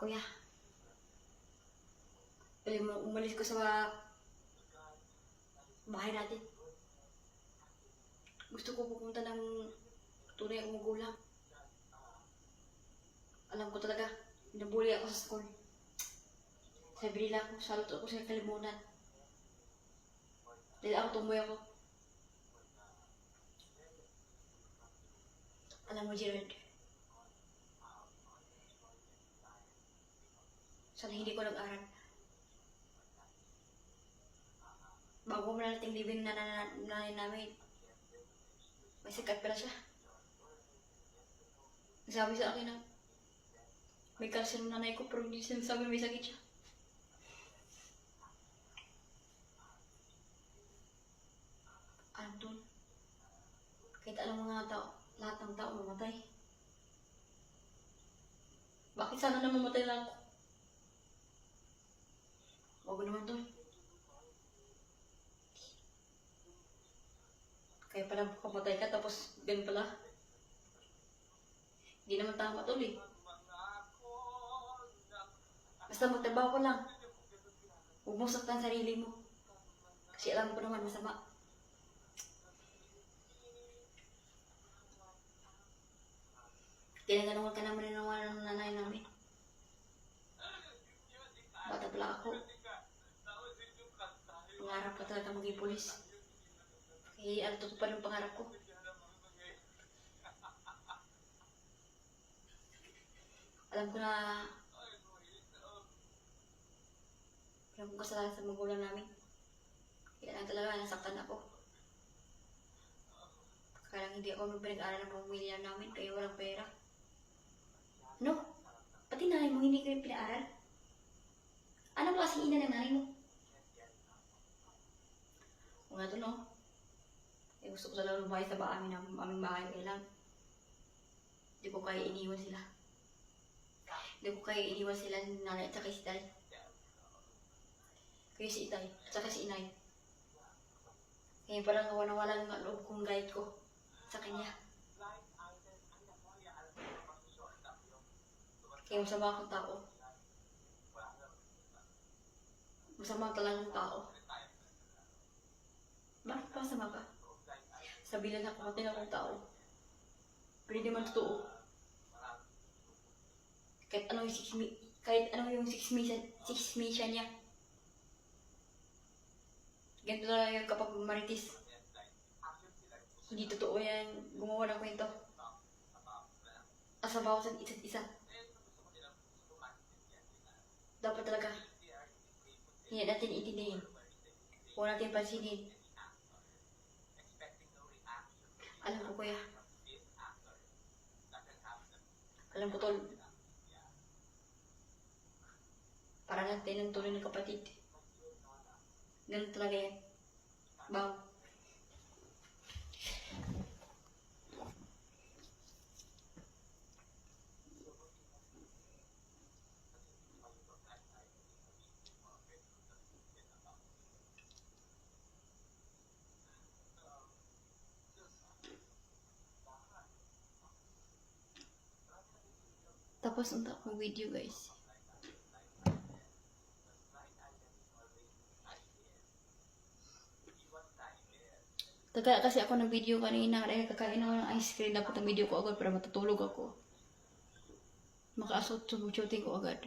Kuya, umalis ko sa bahay natin. Gusto ko pupunta ng tunay akong magulang. Alam ko talaga, nabuli ako sa school. Sabi nila ako, salot ako sa kalimutan. Dahil ako tumboy ako. Alam mo, Gerard, sana hindi ko nag-aral. Bago mo na nating living na nanay namin, may sikat pala siya. Sabi sa akin na may cancer ng nanay ko, pero hindi sinasabi may sakit siya. Alam doon, kahit alam mga tao, lahat ng tao mamatay. Bakit sana na mamatay lang ako? Wag naman doon. Kaya pala kapatay ka, tapos ganun pala. Hindi naman tama tol eh. Basta magtrabaho ko lang. Huwag mo saktan sarili mo. Kasi alam ko naman masama. Tinatanungan ka naman ng nanay namin. Bata pala ako. Pangarap ka talaga maging pulis. Kaya ano pa ng pangarap ko. Alam ko kasalanan sa magulang namin. Kaya lang talaga nasaktan ako. Kaya lang hindi ako pinag-aaral ng pamilya namin kaya walang pera. No? Pati nanay mo hindi kayo pinaaral? Ano ba kasing ina ng nanay mo? Kung nga to no? Gusto ko talaga lumahay sa aming bahay kaya lang. Hindi ko kaya iniwan sila. Hindi ko kaya iniwan sila ni nanay at saka si tay. Kaya si itay at saka si inay. Kaya parang nawala ng loob kong guide ko sa kanya. Kaya masama akong tao. Masama talagang tao. Bakit pa masama ka? Sabihin na kumatin akong tao. Pero hindi man totoo. Kahit ano yung sixmisya niya. Ganito talaga yung kapag maritis. Hindi totoo yan. Gumawa ng kwento. Asabaw sa isa't isa. Dapat talaga. Hindi natin itindihin. Huwag natin pansinin. Alam ko kuya. Alam ko tol. Para natin ang tuloy ng kapatid. Ganun talaga yan. Bang. Tapos unta akong video guys. Taga kasi ako ng video kanina dahil kakain ako ng ice cream. Dapat ang video ko agad para matutulog ako. Makaasot sa shooting ko agad.